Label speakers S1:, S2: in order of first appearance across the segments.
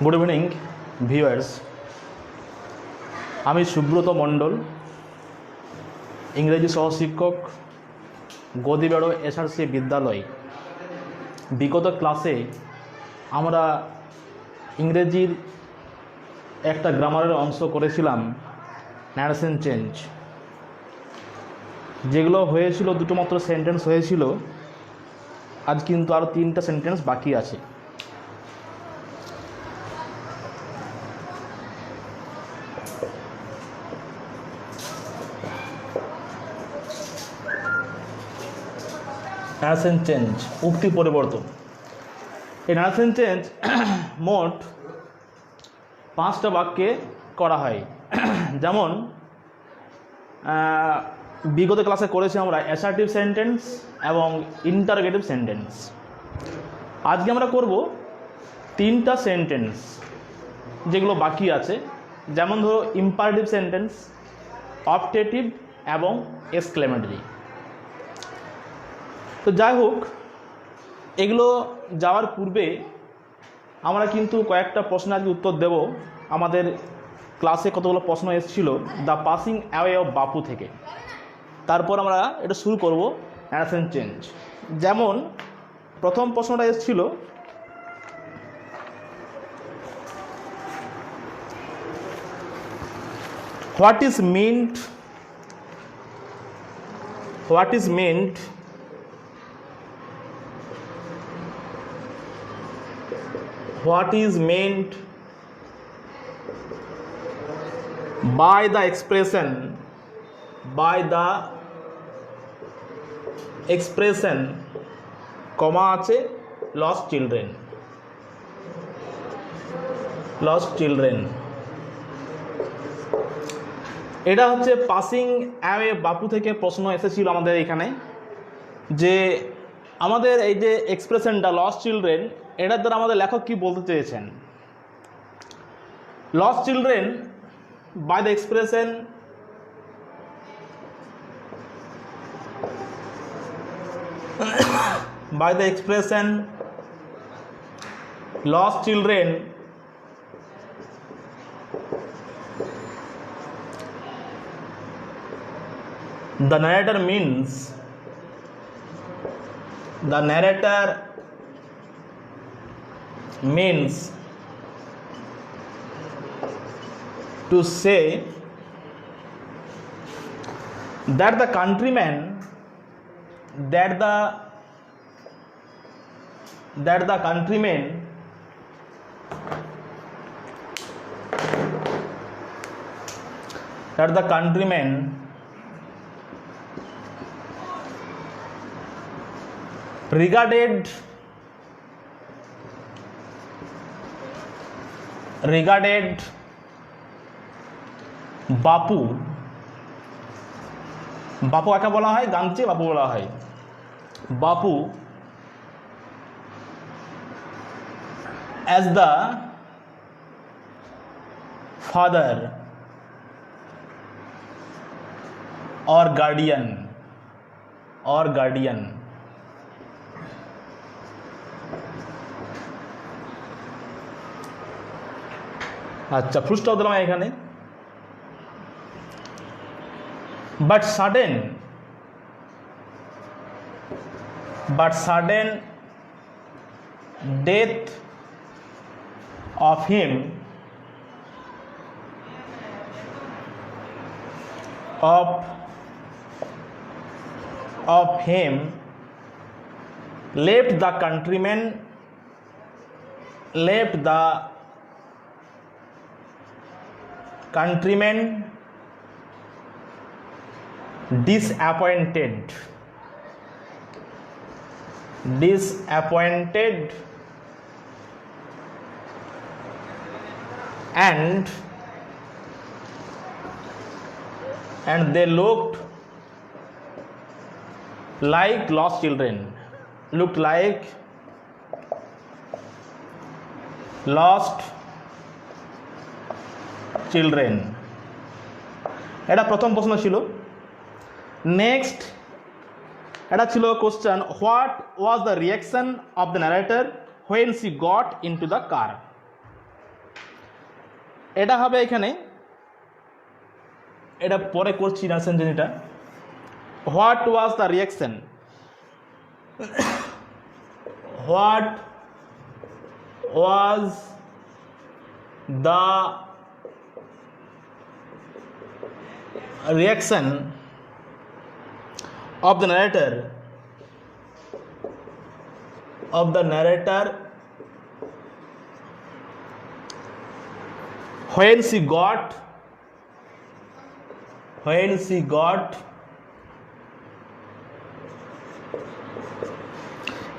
S1: Good evening viewers, আমি সুব্রত মণ্ডল, ইংরেজি সহশিক্ষক, গদিবেড়ো SRC বিদ্যালয়। বিগত ক্লাসে আমরা ইংরেজির একটা গ্রামারের অংশ করেছিলাম, ন্যারেশন চেঞ্জ। যেগুলো হয়েছিল দুটো মাত্র সেন্টেন্স হয়েছিল, আজ কিন্তু আরও 3টা সেন্টেন্স বাকি আছে। ন্যারেশন চেঞ্জ, উক্তি পরিবর্তন। এই ন্যারেশন চেঞ্জ মোট 5টা বাক্যে করা হয়। যেমন বিগত ক্লাসে করেছি আমরা অ্যাসার্টিভ সেন্টেন্স এবং ইন্টারোগেটিভ সেন্টেন্স। আজকে আমরা করব 3টা সেন্টেন্স যেগুলো বাকি আছে, যেমন ধরো ইম্পারেটিভ সেন্টেন্স, অপটেটিভ এবং এক্সক্লেমেটরি। তো যাই হোক, এগুলো যাওয়ার পূর্বে আমরা কিন্তু কয়েকটা প্রশ্নের আজকে উত্তর দেব। আমাদের ক্লাসে কতগুলো প্রশ্ন এসেছিল দ্য পাসিং অ্যাওয়ে অফ বাপু থেকে। তারপর আমরা এটা শুরু করব ন্যারেশন চেঞ্জ। যেমন প্রথম প্রশ্নটা এসেছিল, what is meant by the expression কমা আছে lost children। এটা হচ্ছে পাসিং অ্যাওয়ে বাপু থেকে প্রশ্ন এসেছিল আমাদের এখানে, যে আমাদের এই যে এক্সপ্রেশনটা লস্ট চিলড্রেন, এটার দ্বারা আমাদের লেখক কি বলতে চেয়েছেন। Lost children by the expression lost children, the narrator means to say that the countrymen regarded বাপু কাকে বলা হয়, গামচে বাপু বলা হয়। বাপু as the father or guardian আচ্ছা, ফুল স্টপ দিলাম এখানে। but sudden death of him left the countrymen disappointed and they looked like lost children, এটা প্রথম প্রশ্ন ছিল। নেক্সট এটা ছিল question, what was the reaction of the narrator when she got into the car। এটা হবে এখানে, এটা পরে করছি না সেন্টেন্সটা। What was the reaction, what was the reaction of the narrator when she got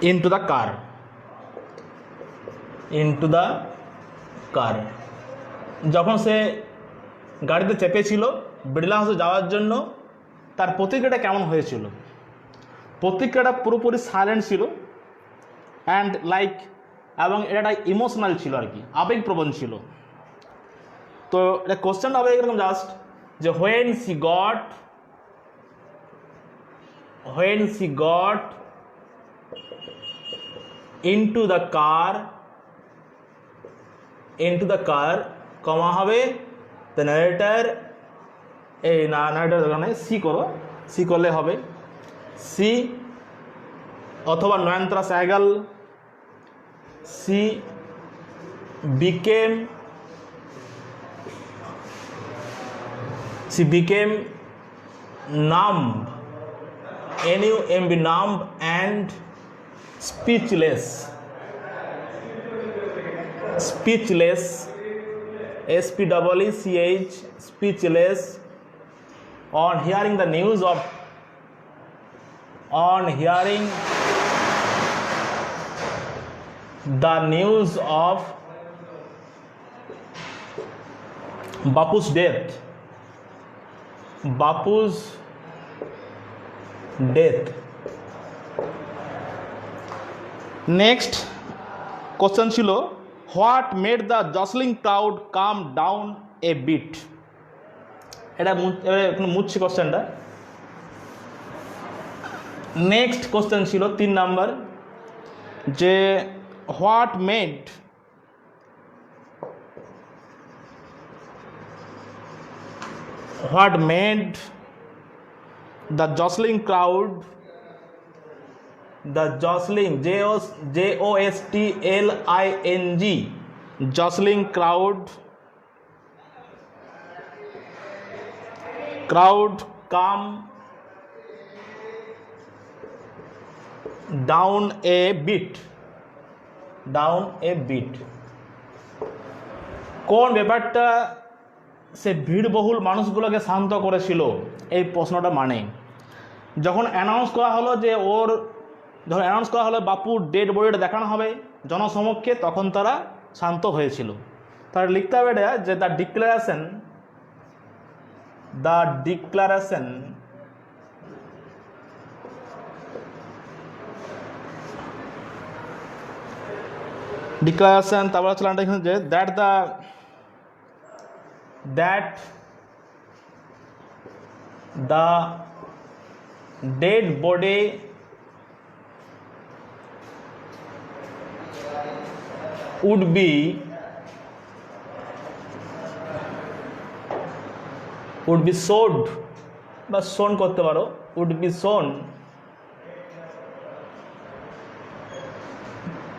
S1: into the car যখন সে গাড়িতে চেপেছিল বিড়লা হাউসে যাওয়ার জন্য, তার প্রতিক্রিয়াটা কেমন হয়েছিল? প্রতিক্রিয়াটা পুরোপুরি সাইলেন্ট ছিল অ্যান্ড লাইক, এবং এটা ইমোশনাল ছিল আর কি, আবেগপ্রবণ ছিল। তো এটা কোশ্চেনটা হবে এরকম জাস্ট যে when she got into the car কমা হবে the narrator, এই না নারেটার দোকানে সি করো, সি করলে হবে সি, অথবা নয়নতারা Sahgal, C became numb, numb and speechless, SPEECH, speechless on hearing the news of Bapu's death. Next question ছিল what made the jostling crowd come down a bit. এটা মুছছি কোশ্চেনটা। নেক্সট কোশ্চেন ছিল 3 number, যে what made the jostling crowd, jostling jostling crowd come down a bit, কোন ব্যাপারটা সে ভিড়বহুল মানুষগুলোকে শান্ত করেছিল? এই প্রশ্নটা মানে যখন অ্যানাউন্স করা হলো বাপুর ডেড বডিটা দেখানো হবে জনসমক্ষে, তখন তারা শান্ত হয়েছিল। তাহলে লিখতে হবে এটা যে দ্য ডিক্লারেশন, তারপর চলে এখানে যে that the dead body would be showed বা shown করতে পারো, would be shown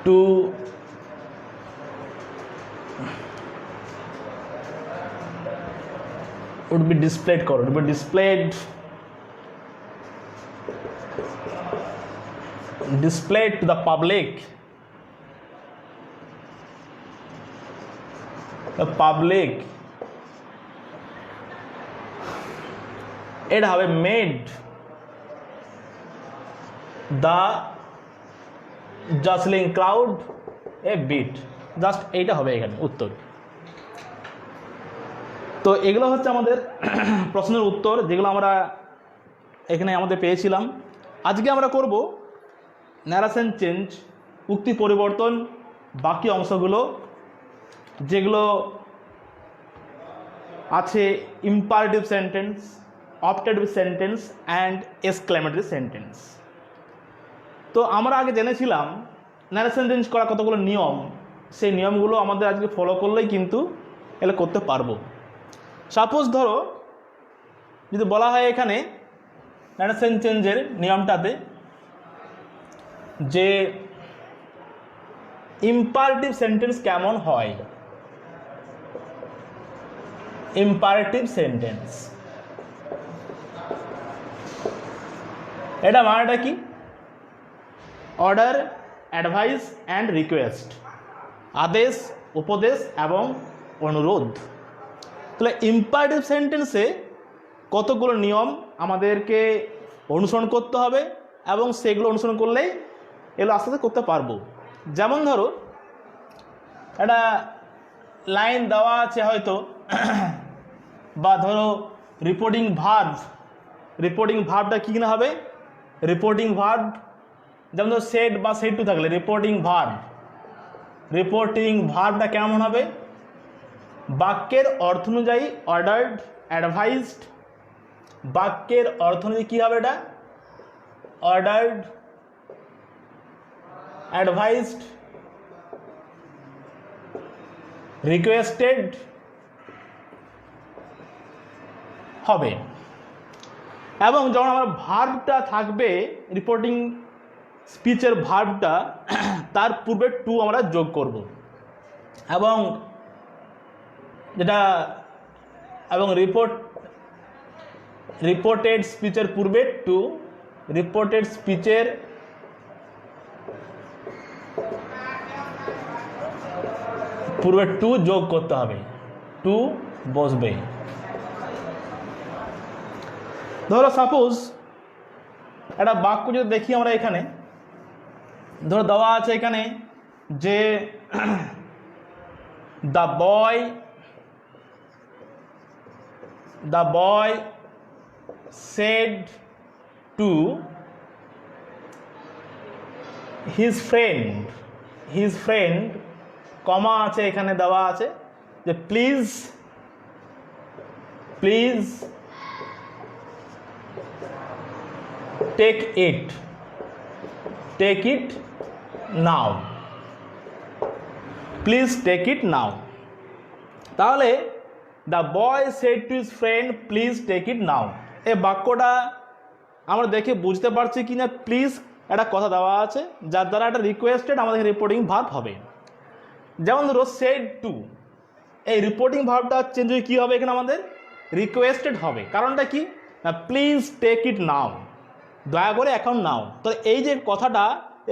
S1: to would be displayed করো, would be displayed to the public, এটা হবে made the jostling crowd a bit, just এইটা হবে এখানে উত্তর। তো এগুলো হচ্ছে আমাদের প্রশ্নের উত্তর, যেগুলো আমরা এখানে আমাদের পেয়েছিলাম। আজকে আমরা করব ন্যারেশন চেঞ্জ, উক্তি পরিবর্তন, বাকি অংশগুলো যেগুলো আছে imperative sentence, optative sentence and exclamatory sentence. তো আমরা আগে জেনেছিলাম ন্যারেশন চেঞ্জ করা কতগুলো নিয়ম, সেই নিয়মগুলো আমাদের আজকে ফলো করলেই কিন্তু এগুলো করতে পারবো। সাপোজ ধরো যদি বলা হয় এখানে নারেশন চেঞ্জের নিয়মটাতে যে ইম্পারেটিভ সেন্টেন্স কেমন হয়, ইম্পারেটিভ সেন্টেন্স এটা মানেটা কি? অর্ডার, অ্যাডভাইস অ্যান্ড রিকোয়েস্ট, আদেশ, উপদেশ এবং অনুরোধ। তাহলে ইম্পারেটিভ সেন্টেন্সে কতগুলো নিয়ম আমাদেরকে অনুসরণ করতে হবে এবং সেগুলো অনুসরণ করলেই এগুলো আস্তে আস্তে করতে পারবো। যেমন ধরো একটা লাইন দেওয়া আছে হয়তো, বা ধরো রিপোর্টিং ভার্ব, রিপোর্টিং ভার্বটা কী না হবে? রিপোর্টিং ভার্ব যেমন ধরো সেড বা সেড টু থাকলে রিপোর্টিং ভার্ব, রিপোর্টিং ভার্বটা কেমন হবে? বাক্যের অর্থ অনুযায়ী অর্ডার্ড, অ্যাডভাইসড, বাক্যের অর্থ অনুযায়ী কী হবে এটা? অর্ডার্ড, অ্যাডভাইসড, রিকোয়েস্টেড হবে। এবং যখন আমার ভার্বটা থাকবে রিপোর্টিং স্পিচের ভার্বটা, তার পূর্বে টু আমরা যোগ করব এবং যেটা এবং রিপোর্টেড স্পিচের পূর্বে টু, রিপোর্টেড স্পিচের পূর্বে টু যোগ করতে হবে, টু বসবে। ধরো সাপোজ একটা বাক্য যদি দেখি আমরা এখানে, ধরো দেওয়া আছে এখানে যে the boy said to his friend, comma আছে এখানে দেওয়া আছে যে please take it now, please take it now. তাহলে the boy said to his friend please take it now, এই বাক্যটা আমরা দেখে বুঝতে পারছি কি না প্লিজ একটা কথা দেওয়া আছে যার দ্বারা একটা রিকোয়েস্টেড আমাদের রিপোর্টিং ভার্ব হবে। যেমন ধরো সেড টু, এই রিপোর্টিং ভার্বটা চেঞ্জ হয়ে কী হবে এখানে আমাদের? রিকোয়েস্টেড হবে। কারণটা কি না প্লিজ টেক ইট নাও, দয়া করে এখন নাও। তো এই যে কথাটা,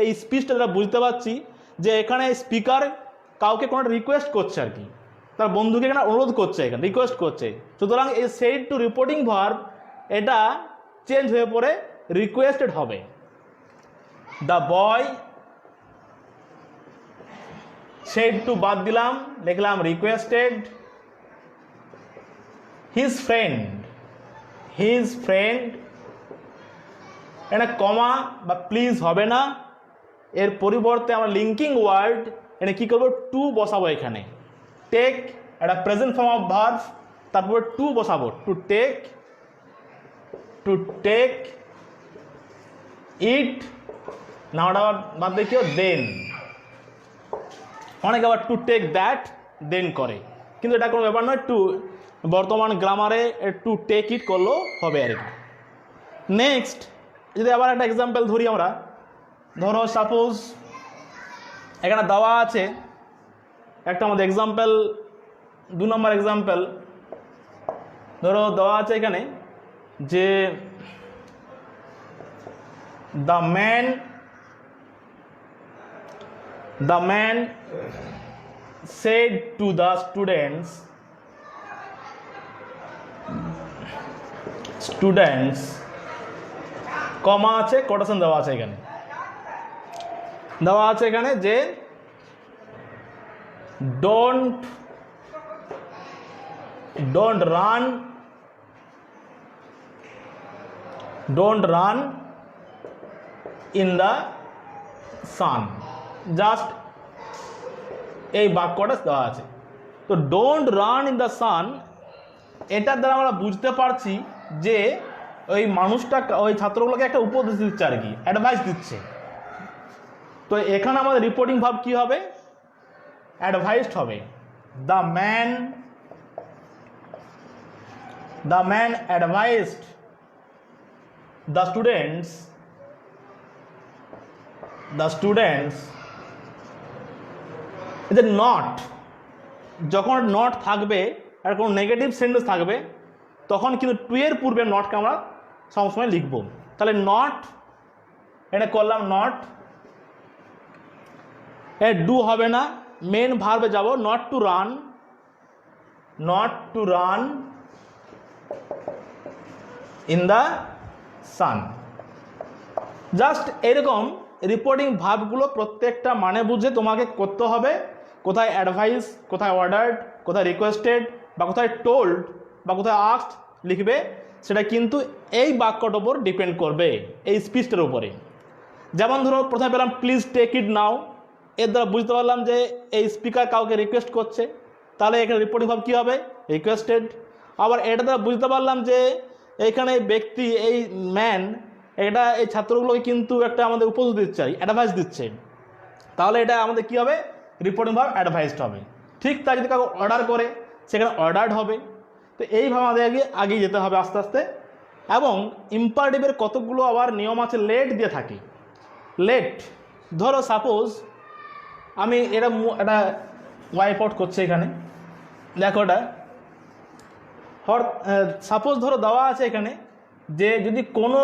S1: এই স্পিচটা যেটা বুঝতে পারছি যে এখানে স্পিকার কাউকে কোনো রিকোয়েস্ট করছে আর কি, তার বন্ধুকে এখানে অনুরোধ করছে, এখানে রিকোয়েস্ট করছে। সুতরাং এই সেড টু রিপোর্টিং ভার্ব এটা চেঞ্জ হয়ে পড়ে রিকোয়েস্টেড হবে। দ্য বয় সেড টু বাদ দিলাম, লিখলাম রিকোয়েস্টেড। হিজ ফ্রেন্ড এটা কমা বা প্লিজ হবে না, এর পরিবর্তে আমরা লিঙ্কিং ওয়ার্ড এটা কী করবো? টু বসাবো এখানে। টেক একটা প্রেজেন্ট ফর্ম অফ ভার্ব, তারপর টু বসাবো, টু টেক ইট না, ওটা আবার বাদ দিয়ে কেউ দেন, অনেকে আবার টু টেক দ্যাট দেন করে, কিন্তু এটা কোনো ব্যাপার নয়। টু বর্তমান গ্রামারে টু টেক ইট করলেও হবে আর কি। নেক্সট যদি আবার একটা এক্সাম্পল ধরি আমরা, ধরো সাপোজ এখানে দেওয়া আছে একটা আমাদের এক্সাম্পল, 2 নম্বর এক্সাম্পল। ধরো দেওয়া আছে এখানে যে the man said to the students কমা আছে, কোটেশন দেওয়া আছে এখানে যে don't run in the sun, just এই বাক্যটা দেওয়া আছে। তো don't run in the sun, এটার দ্বারা আমরা বুঝতে পারছি যে ওই মানুষটা ওই ছাত্রগুলোকে একটা উপদেশ দিচ্ছে আর কি, অ্যাডভাইস দিচ্ছে। তো এখানে আমাদের রিপোর্টিং ভার্ব কী হবে? অ্যাডভাইসড হবে। The man the man advised the students যে নট, যখন নট থাকবে আর কোনো নেগেটিভ সেন্টেন্স থাকবে তখন কিন্তু টু এর পূর্বে নটকে আমরা সবসময় লিখব। তাহলে নট এটা করলাম নট, ডু হবে না, মেন ভার্বে যাব, not to run in the sun. Just এরকম রিপোর্টিং ভার্বগুলো প্রত্যেকটা মানে বুঝে তোমাকে করতে হবে, কোথায় অ্যাডভাইস, কোথায় অর্ডার্ড, কোথায় রিকোয়েস্টেড বা কোথায় টোল্ড বা কোথায় আস্কড লিখবে, সেটা কিন্তু এই বাক্যটার উপর ডিপেন্ড করবে, এই স্পিচটার উপরে। যেমন ধরো প্রথমে পেলাম প্লিজ টেক ইট নাও, এর দ্বারা বুঝতে পারলাম যে এই স্পিকার কাউকে রিকোয়েস্ট করছে, তাহলে এখানে রিপোর্টিং ভার্ব কী হবে? রিকোয়েস্টেড। আবার এটা দ্বারা বুঝতে পারলাম যে এইখানে ব্যক্তি, এই ম্যান, এটা এই ছাত্রগুলোকে কিন্তু একটা আমাদের উপদেশ দিচ্ছে, অ্যাডভাইস দিচ্ছে, তাহলে এটা আমাদের কী হবে? রিপোর্টিং ভার্ব অ্যাডভাইসড হবে। ঠিক তাই যদি কাউকে অর্ডার করে সেখানে অর্ডার্ড হবে। তো এইভাবে আমাদের আগে যেতে হবে আস্তে আস্তে। এবং ইম্পারেটিভের কতগুলো আবার নিয়ম আছে, লেট দিয়ে থাকে। লেট, ধরো সাপোজ আমি এটা ওয়াইপ আউট করছে এখানে, দেখো এটা সাপোজ ধরো দেওয়া আছে এখানে যে যদি কোনো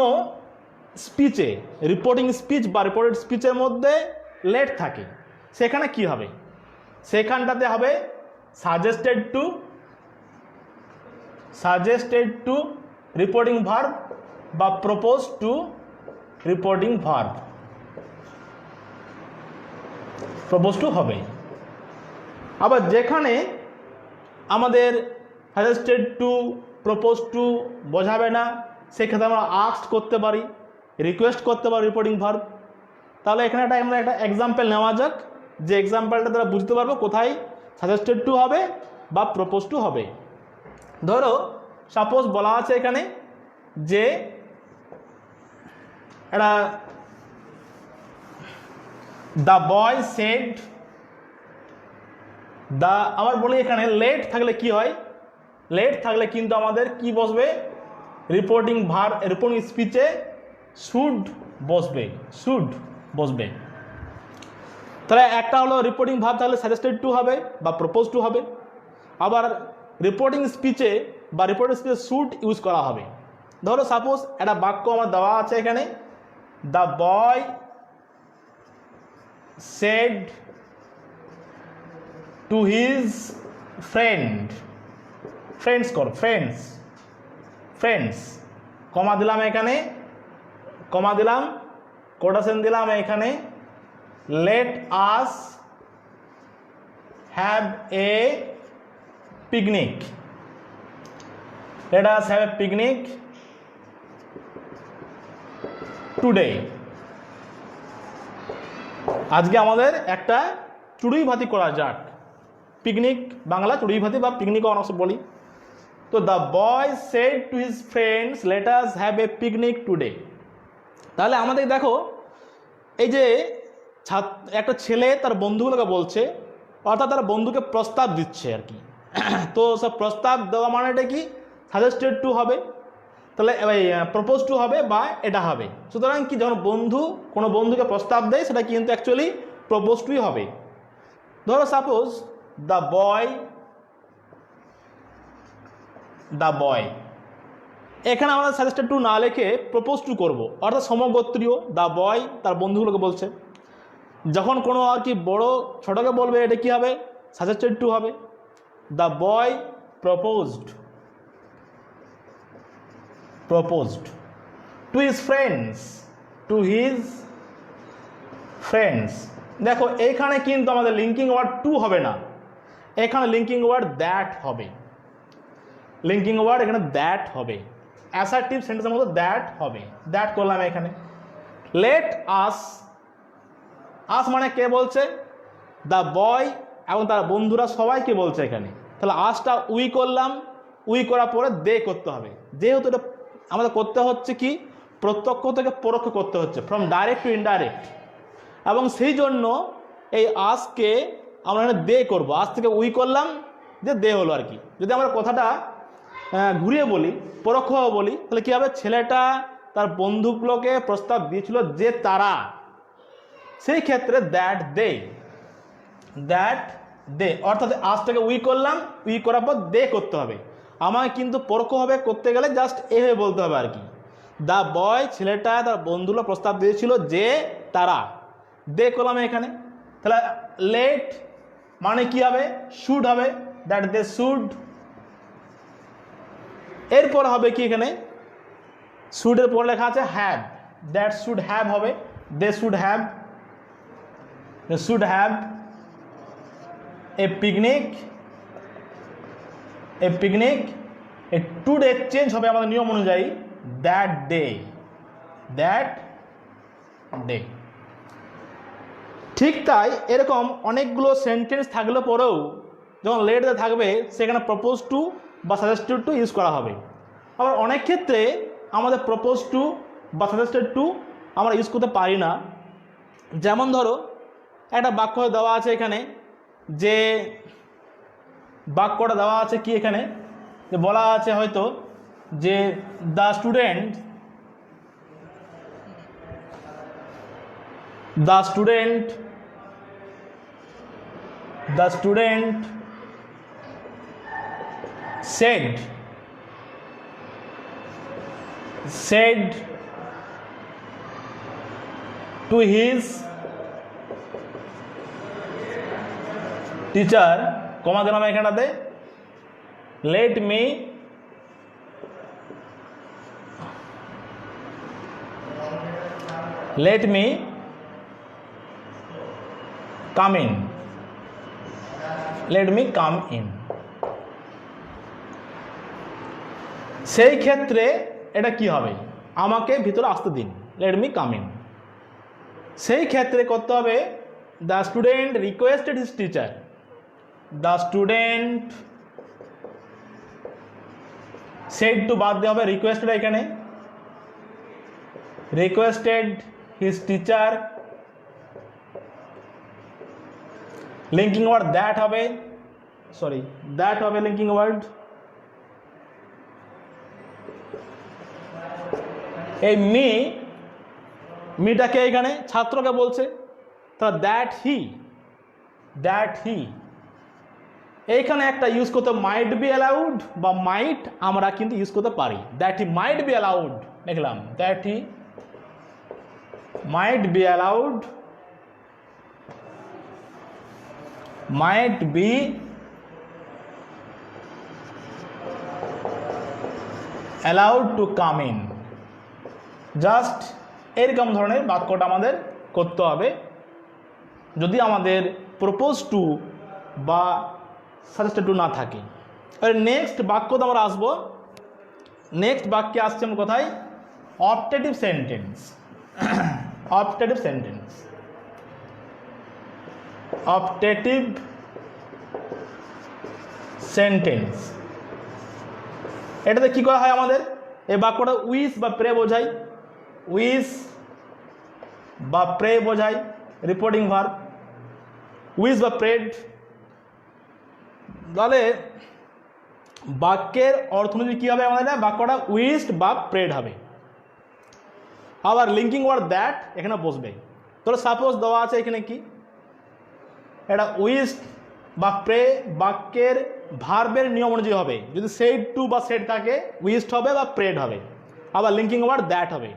S1: স্পিচে, রিপোর্টিং স্পিচ বা রিপোর্টেড স্পিচের মধ্যে লেট থাকে, সেখানে কি হবে? সেখানটাতে হবে সাজেস্টেড টু রিপোর্টিং ভার্ব বা propose to reporting verb, propose to হবে। আবার যেখানে আমাদের সাজেস্টেড টু, প্রপোজ টু বোঝাবে না, সেক্ষেত্রে আমরা আস্কড করতে পারি, রিকোয়েস্ট করতে পারি রিপোর্টিং ভার্ব। তাহলে এখানে আমরা একটা এক্সাম্পল নেওয়া যাক, যে এক্সাম্পলটা দ্বারা বুঝতে পারবো কোথায় সাজেস্টেড টু হবে বা প্রপোজ টু হবে। ধরো সাপোজ বলা আছে এখানে যে এটা দ্য বয় সেড দ্য, আবার বলি এখানে লেট থাকলে কি হয়? লেট থাকলে কিন্তু আমাদের কি বসবে? রিপোর্টিং ভার্ব, রিপোর্টিং স্পিচে শুড বসবে। তাহলে একটা হলো রিপোর্টিং ভার্ব থাকলে সাজেস্টেড টু হবে বা প্রপোজ টু হবে। আবার রিপোর্টিং স্পিচে বা রিপোর্টিং স্পিচে শুড ইউজ করা হবে। ধরো সাপোজ একটা বাক্য আমার দেওয়া আছে এখানে, the boy said to his friends, comma দিলাম এখানে, কোটেশন দিলাম এখানে, let us have a picnic today. আজকে আমাদের একটা চড়ুই ভাতি করা যাক। পিকনিক বাংলা চড়ুই ভাতি বা পিকনিকও অনেক বলি। তো the boy said to his friends late us have a picnic today. তাহলে আমাদের দেখো এই যে একটা ছেলে তার বন্ধুগুলোকে বলছে, অর্থাৎ তার বন্ধুকে প্রস্তাব দিচ্ছে আর কি। তো সব প্রস্তাব দেওয়া মানেটা কি? সাজেস্টেড টু হবে, তাহলে প্রপোজ টু হবে বা এটা হবে। সুতরাং কি, যখন কোনো বন্ধুকে প্রস্তাব দেয় সেটা কিন্তু অ্যাকচুয়ালি প্রপোজ টুই হবে। ধরো সাপোজ দ্য বয়, এখানে আমরা সাজেস্টেড টু না লিখে প্রপোজ টু করবো, অর্থাৎ সমগোত্রীয় দ্য বয় তার বন্ধুগুলোকে বলছে। যখন কোনো আর কি বড় ছোটকে বলবে, এটা কি হবে? সাজেস্টেড টু হবে। The boy proposed two his friends. দেখো এইখানে কিন্তু আমাদের লিঙ্কিং ওয়ার্ড টু হবে না, এখানে লিঙ্কিং ওয়ার্ড দ্যাট হবে। এখানে দ্যাট হবে, অ্যাসার্টিভ সেন্টেন্সের মতো দ্যাট হবে। দ্যাট করলাম এখানে। লেট আস মানে কে বলছে? দ্য বয় এবং তার বন্ধুরা সবাইকে বলছে এখানে। তাহলে আসটা উই করলাম, উই করার পরে দে করতে হবে। যেহেতু এটা আমাদের করতে হচ্ছে কি, প্রত্যক্ষ থেকে পরোক্ষ করতে হচ্ছে, ফ্রম ডাইরেক্ট টু ইনডাইরেক্ট, এবং সেই জন্য এই আজকে আমরা এখানে দে করবো। আজ থেকে উই করলাম, যে দে হলো আর কি। যদি আমরা কথাটা ঘুরিয়ে বলি, পরোক্ষভাবে বলি, তাহলে কী হবে? ছেলেটা তার বন্ধুগুলোকে প্রস্তাব দিয়েছিল যে তারা, সেই ক্ষেত্রে দ্যাট দে, অর্থাৎ আজটাকে উই করলাম, উই করার পর দে করতে হবে। আমাকে কিন্তু পরোক্ষভাবে করতে গেলে জাস্ট এভাবে বলতে হবে আর কি। দ্য বয়, ছেলেটা তার বন্ধুগুলো প্রস্তাব দিয়েছিল যে তারা, দে করলাম এখানে। তাহলে লেট মানে কি হবে? শুড হবে, দ্যাট দে শুড। এরপর হবে কি এখানে? শুডের পর লেখা আছে হ্যাভ, দ্যাট শুড হ্যাভ হবে, they should have, a picnic, a today change হবে আমাদের নিয়ম অনুযায়ী দ্যাট ডে। ঠিক তাই এরকম অনেকগুলো সেন্টেন্স থাকলে পরেও যখন লেট থাকবে সেখানে প্রপোজ টু বা সাজেস্টেড টু ইউজ করা হবে। আবার অনেক ক্ষেত্রে আমাদের প্রপোজ টু বা সাজেস্টেড টু আমরা ইউজ করতে পারি না। যেমন ধরো একটা বাক্য দেওয়া আছে এখানে, যে বাক্যটা দেওয়া আছে কি এখানে, যে বলা আছে হয়তো যে the student said to his teacher, কমা দিলাম এখানটাতে, let me come in, সেই ক্ষেত্রে এটা কি হবে? আমাকে ভিতরে আসতে দিন, let me come in। সেই ক্ষেত্রে করতে হবে the student requested his teacher, the student said to বাদ দেওয়া হবে, requested এখানে, requested his teacher, linking word that হবে, লিঙ্কিং ওয়ার্ড। এই মিটাকে এখানে ছাত্রকে বলছে, তা দ্যাট হি এইখানে একটা ইউজ করতে মাইট বি অ্যালাউড বা মাইট আমরা কিন্তু ইউজ করতে পারি। That he might be allowed লিখলাম, that he might be allowed to come in. Just এরকম ধরনের বাক্যটা আমাদের করতে হবে যদি আমাদের প্রপোজ টু বা সাজেস্টেড টু না থাকে। এবার নেক্সট বাক্যতে আমরা আসবো। নেক্সট বাক্যে আসছে আমার কোথায়? Optative sentence. এটাতে কি করা হয় আমাদের? এই বাক্যটা উইশ বা প্রে বোঝায়, রিপোর্টিং ভার্ব, উইশ বা প্রেড। তাহলে বাক্যের অর্থনীতি কী হবে আমাদের? বাক্যটা উইশড বা প্রেড হবে। আবার লিঙ্কিং ওয়ার্ড দ্যাট এখানে বসবে। তাহলে সাপোজ দেওয়া আছে এখানে কি, এটা উইশড বা প্রে বাক্যের ভার্বের নিয়ম অনুযায়ী হবে। যদি সেড টু বা সেড থাকে উইশড হবে বা প্রেড হবে। আবার লিঙ্কিং ওয়ার্ড দ্যাট হবে।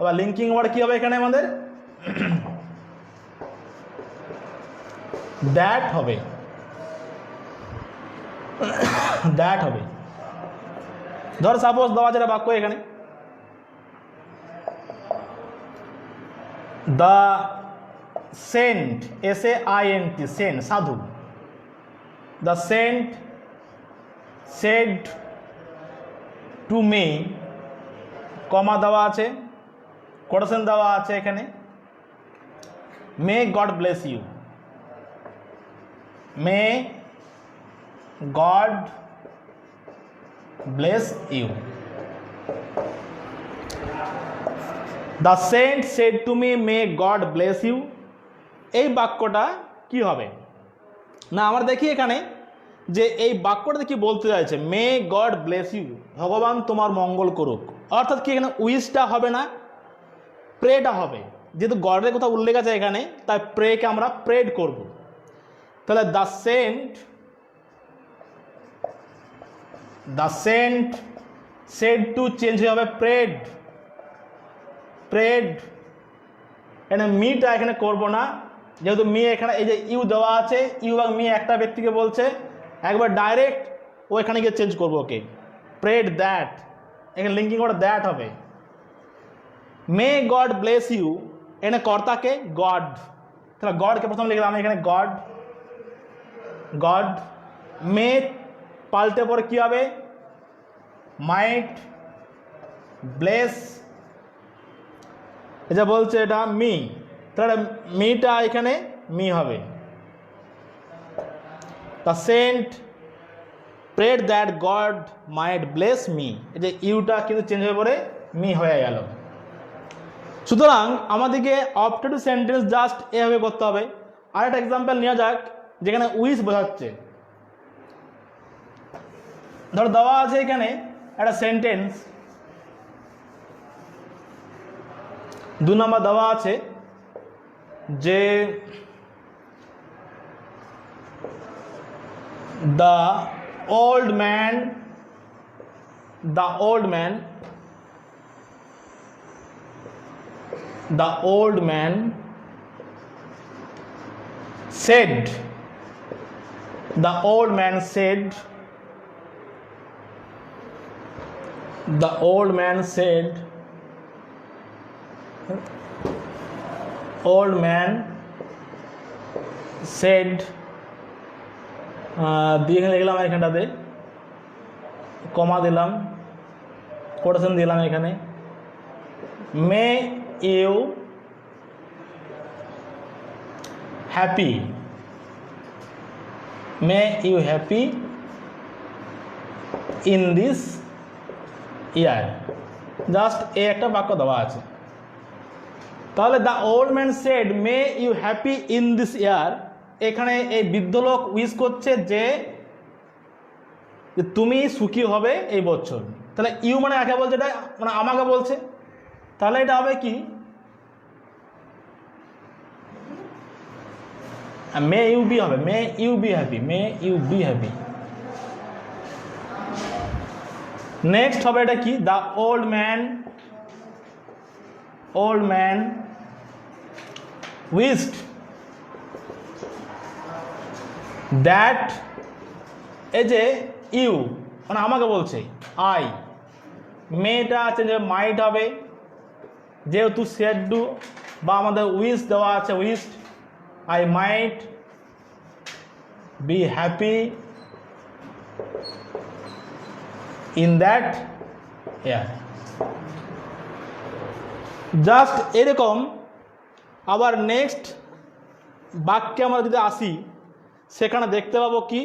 S1: আবার লিঙ্কিং ওয়ার্ড কি হবে এখানে আমাদের? দ্যাট হবে। ধর সাপোজ দেওয়া আছে বাক্য এখানে, দ্য সেন্ট, SAINT, সেন্ট সাধু, the saint said to me, comma দেওয়া আছে, কোটেশন দেওয়া আছে এখানে, may God bless you, may God bless you. The saint said to me may God bless you. এই বাক্যটা কি হবে না আমরা দেখি এখানে যে এই বাক্যটাতে কি বলতে চাইছে, মে গড ব্লেস ইউ, ভগবান তোমার মঙ্গল করুক। অর্থাৎ কি এখানে উইশটা হবে না, প্রেটা হবে। যেহেতু গডের কথা উল্লেখ আছে এখানে, তাই প্রেকে আমরা প্রেড করব। তাহলে the saint said to change হয়ে হবে প্রেড। এখানে মিটা এখানে করব না, যেহেতু মি এখানে এই যে ইউ দেওয়া আছে, ইউ এবং মি একটা ব্যক্তিকে বলছে, একবার ডাইরেক্ট ও এখানে গিয়ে চেঞ্জ করবো, ওকে। প্রেড দ্যাট, এখানে লিঙ্কিং করে দ্যাট হবে। মে গড ব্লেস ইউ, এখানে কর্তাকে গড, তাহলে গডকে প্রথম লিখলাম এখানে গড। মে পাল্টে পরে কি হবে, মাইট ব্লেস, এটা বলছে এটা মি, তাহলে মিটা এখানে মি হবে। The saint prayed that God might bless me, এই যে ইউটা কিন্তু চেঞ্জ হয়ে পড়ে মি হয়ে গেল। সুতরাং আমাদেরকে অপটেটিভ সেন্টেন্স জাস্ট এভাবে করতে হবে। আরেকটা এক্সাম্পল নেওয়া যাক, যেখানে উইশ বোঝাচ্ছে। ধরো দেওয়া আছে এখানে একটা সেন্টেন্স, 2 নম্বর দেওয়া আছে যে the old man said দিয়ে এখানে লিখলাম, এখানটাতে কমা দিলাম, কোটেশন দিলাম এখানে, may you happy in this year. Just এই একটা বাক্য দেওয়া আছে। তাহলে the old man said may you happy in this year, এখানে এই বৃদ্ধ লোক উইশ করছে যে তুমি সুখী হবে এই বছর। তাহলে ইউ মানে একে বলছে, এটা মানে আমাকে বলছে, তাহলে এটা হবে কি, মে ইউ বি হবে, may you be happy. Next হবে এটা কি, the old man wished that, এই যে ইউ মানে আমাকে বলছে, আই, মেয়েটা আছে যে মাইট হবে, যেহেতু সেড ডু বা আমাদের উইশ দেওয়া আছে, wished, I might be happy in that year. Just এরকম আবার নেক্সট বাক্যে আমরা যদি আসি, সেখানে দেখতে পাবো কি,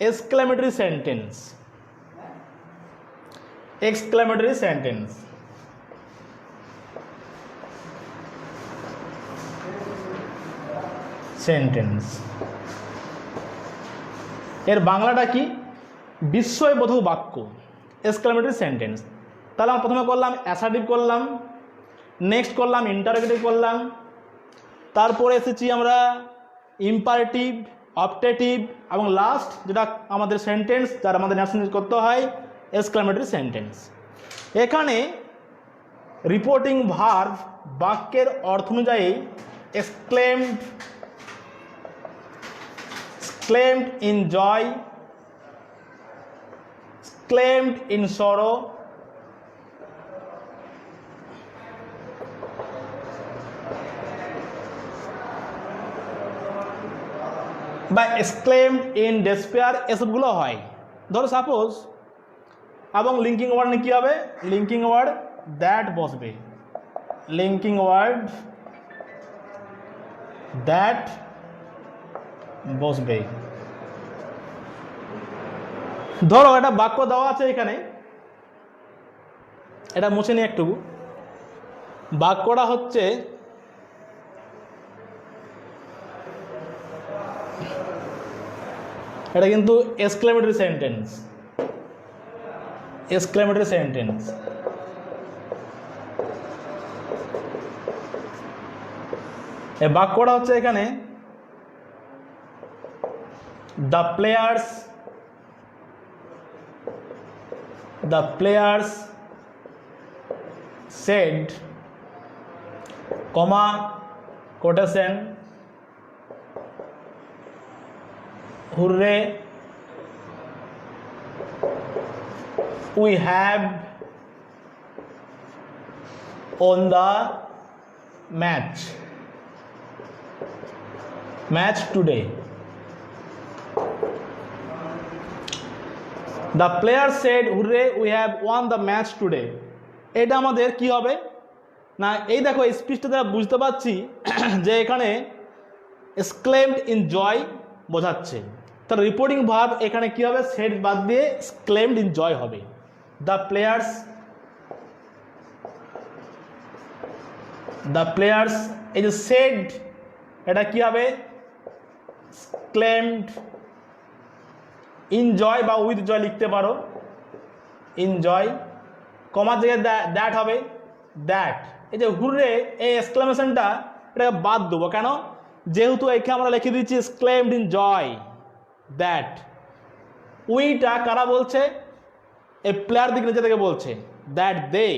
S1: এক্সক্লেমেটরি সেন্টেন্স। এর বাংলাটা কি, বিস্ময়বোধক বাক্য, এক্সক্লেমেটরি সেন্টেন্স। তাহলে আমরা প্রথমে করলাম অ্যাসার্টিভ করলাম, নেক্সট করলাম ইন্টারোগেটিভ করলাম, তারপরে এসেছি আমরা ইম্পারেটিভ, অপটেটিভ, এবং লাস্ট যেটা আমাদের সেন্টেন্স যার আমাদের ন্যাশনাল করতে হয়, এক্সক্লেমেটরি সেন্টেন্স। এখানে রিপোর্টিং ভার্ব বাক্যের অর্থ অনুযায়ী exclaimed in joy, exclaimed in sorrow, বা এক্সক্লেমড ইন ডেসপেয়ার, এসবগুলো হয়। ধরো সাপোজ, এবং লিঙ্কিং ওয়ার্ড কী হবে, লিঙ্কিং ওয়ার্ড দ্যাট বসবে, ধরো একটা বাক্য দেওয়া আছে এখানে, এটা মুছে নিই একটু। বাক্যটা হচ্ছে, এটা কিন্তু এক্সক্লেমেটরি সেন্টেন্স, এক্সক্লেমেটরি সেন্টেন্স। এই বাক্যটা হচ্ছে এখানে the players said, comma, quotation, hooray, we have won the match today. The players said, hooray, we have won the match today. এটা আমাদের কি হবে না, এই দেখো এই স্পিচটা দ্বারা বুঝতে পারছি যে এখানে এক্সক্লেমড ইন জয় বোঝাচ্ছে, তার রিপোর্টিং ভার্ব এখানে কি হবে, সেড বাদ দিয়ে এক্সক্লেমড ইন জয় হবে। দ্য প্লেয়ার্স এই যে সেড এটা কি হবে, এক্সক্লেমড ইন জয় বা উইথ জয় লিখতে পারো, ইন জয়, কমার জায়গায় দ্যাট হবে, দ্যাট। এই যে হুররে এই এক্সক্লেমেশনটা এটাকে বাদ দেবো কেন, যেহেতু এখানে আমরা লিখে দিচ্ছি এক্সক্লেমড ইন জয়, দ্যাট। উইটা কারা বলছে, এই প্লেয়ার দিকে নিচে থেকে বলছে, দ্যাট দে,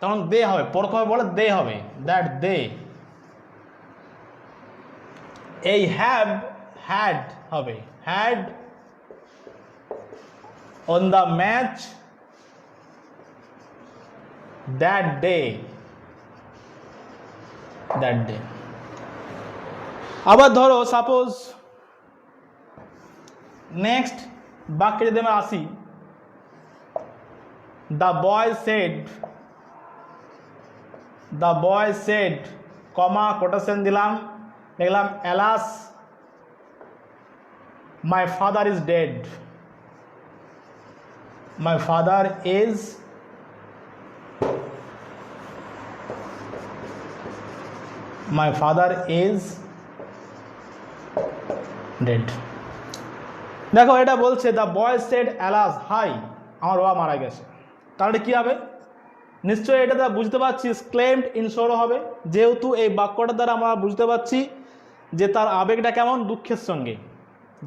S1: তখন দে হবে, পরখ হবে বলে দে হবে, দ্যাট দে। এই হ্যাভ হ্যাড হবে, had on the match that day, আবার ধরো সাপোজ নেক্সট বাক্যে যদি আমরা আসি, the boy shed, comma, quotation দিলাম, লিখলাম alas my father is dead, my father is dead। দেখো এটা বলছে দ্য বয় সেড অ্যালাস, হাই আমার বাবা মারা গেছে, তাহলে কি হবে, নিশ্চয়ই এটা দ্বারা বুঝতে পারছি এক্সক্লেমড ইন সরো হবে, যেহেতু এই বাক্যটা দ্বারা আমরা বুঝতে পারছি যে তার আবেগটা কেমন, দুঃখের সঙ্গে।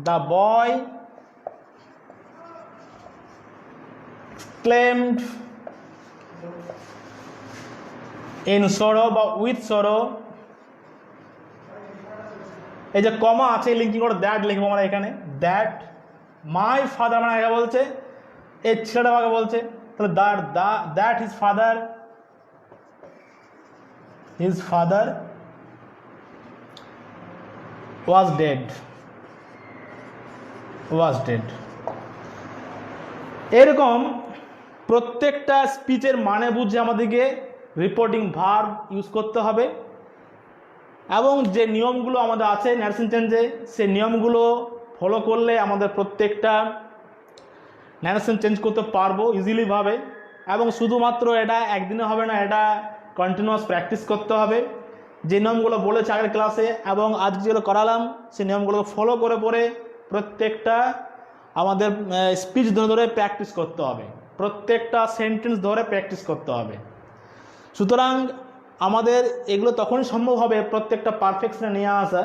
S1: The boy exclaimed in sorrow বা উইথ সরো, এই যে কমা আছে লিঙ্কিং করে দ্যাট লিখবো আমরা এখানে, দ্যাট মাই ফাদার মানে আগে বলছে, এই ছেলেটা আগে বলছে, তাহলে that his father was dead. এরকম প্রত্যেকটা স্পিচের মানে বুঝে আমাদেরকে রিপোর্টিং ভার্ব ইউজ করতে হবে, এবং যে নিয়মগুলো আমাদের আছে ন্যারেশন চেঞ্জে, সেই নিয়মগুলো ফলো করলে আমাদের প্রত্যেকটা ন্যারেশন চেঞ্জ করতে পারবো ইজিলিভাবে। এবং শুধুমাত্র এটা একদিনে হবে না, এটা কন্টিনিউয়াস প্র্যাকটিস করতে হবে। যে নিয়মগুলো বলেছে আগের ক্লাসে এবং আজকে যেগুলো করালাম, সেই নিয়মগুলো ফলো করে পরে প্রত্যেকটা আমাদের স্পিচ ধরে ধরে প্র্যাকটিস করতে হবে, প্রত্যেকটা সেন্টেন্স ধরে প্র্যাকটিস করতে হবে। সুতরাং আমাদের এগুলো তখনই সম্ভব হবে প্রত্যেকটা পারফেকশনে নিয়ে আসা,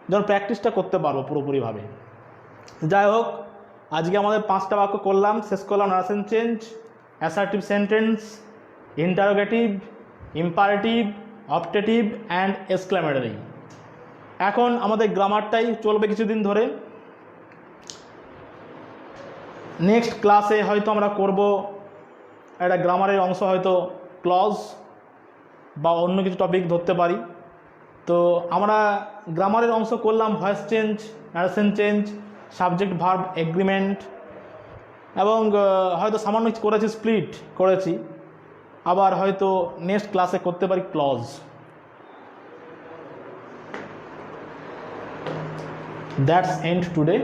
S1: যখন প্র্যাকটিসটা করতে পারবো পুরোপুরিভাবে। যাই হোক, আজকে আমাদের 5টা বাক্য করলাম, শেষ করলাম narration change, assertive sentence, interrogative, imperative, optative and exclamatory. এখন আমাদের গ্রামারটাই চলবে কিছুদিন ধরে। নেক্সট ক্লাসে হয়তো আমরা করব একটা গ্রামারের অংশ, হয়তো ক্লজ বা অন্য কিছু টপিক ধরতে পারি। তো আমরা গ্রামারের অংশ করলাম voice change, narration change, subject verb agreement, এবং হয়তো সামান্য কিছু করেছি, স্প্লিট করেছি। আবার হয়তো নেক্সট ক্লাসে করতে পারি ক্লজ। That's and today.